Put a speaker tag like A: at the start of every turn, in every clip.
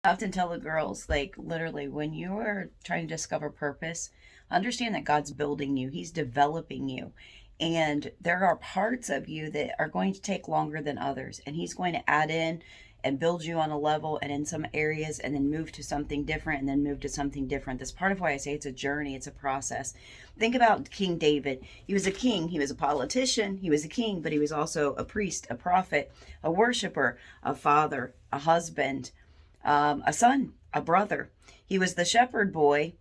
A: I often tell the girls, like, literally, when you are trying to discover purpose, understand that God's building you, He's developing you. And there are parts of you that are going to take longer than others. And He's going to add in and build you on a level and in some areas and then move to something different and then move to something different. That's part of why I say it's a journey, it's a process. Think about King David. He was a king, he was a politician, he was a king, but he was also a priest, a prophet, a worshiper, a father, a husband, a son, a brother. He was the shepherd boy,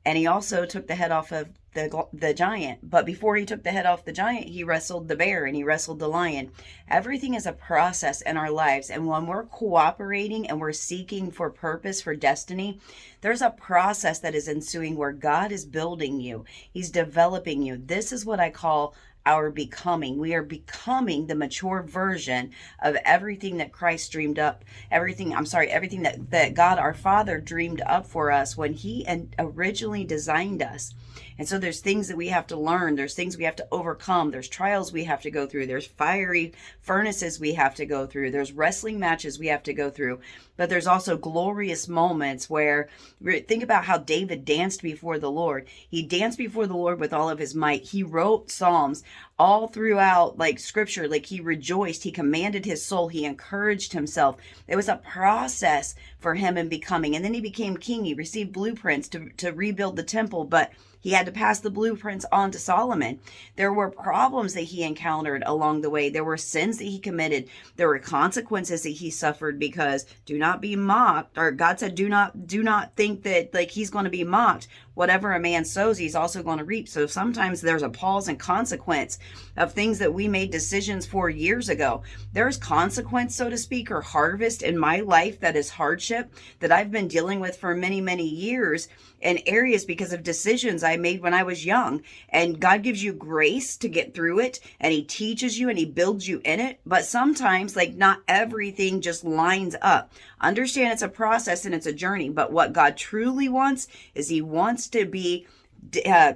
A: and he also took the head off of the giant. But before he took the head off the giant, he wrestled the bear and he wrestled the lion. Everything is a process in our lives, and when we're cooperating and we're seeking for purpose, for destiny, there's a process that is ensuing where God is building you. He's developing you. This is what I call our becoming. We are becoming the mature version of everything that Christ dreamed up, everything that God our Father dreamed up for us when He originally designed us. And so there's things that we have to learn. There's things we have to overcome. There's trials we have to go through. There's fiery furnaces we have to go through. There's wrestling matches we have to go through. But there's also glorious moments where, think about how David danced before the Lord. He danced before the Lord with all of his might. He wrote Psalms all throughout, like, scripture. Like, he rejoiced, he commanded his soul, he encouraged himself. It was a process for him in becoming. And then he became king. He received blueprints to rebuild the temple, but he had to pass the blueprints on to Solomon. There were problems that he encountered along the way. There were sins that he committed. There were consequences that he suffered, because do not be mocked, or God said, do not think that, like, he's going to be mocked. Whatever a man sows, he's also going to reap. So sometimes there's a pause and consequence of things that we made decisions for years ago. There's consequence, so to speak, or harvest in my life that is hardship that I've been dealing with for many, many years in areas because of decisions I made when I was young. And God gives you grace to get through it, and He teaches you and He builds you in it. But sometimes, like, not everything just lines up. Understand it's a process and it's a journey. But what God truly wants is He wants to be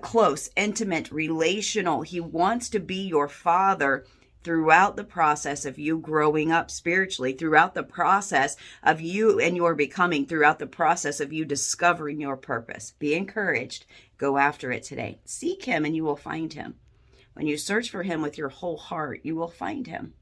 A: close, intimate, relational. He wants to be your Father throughout the process of you growing up spiritually, throughout the process of you and your becoming, throughout the process of you discovering your purpose. Be encouraged. Go after it today. Seek Him and you will find Him. When you search for Him with your whole heart, you will find Him.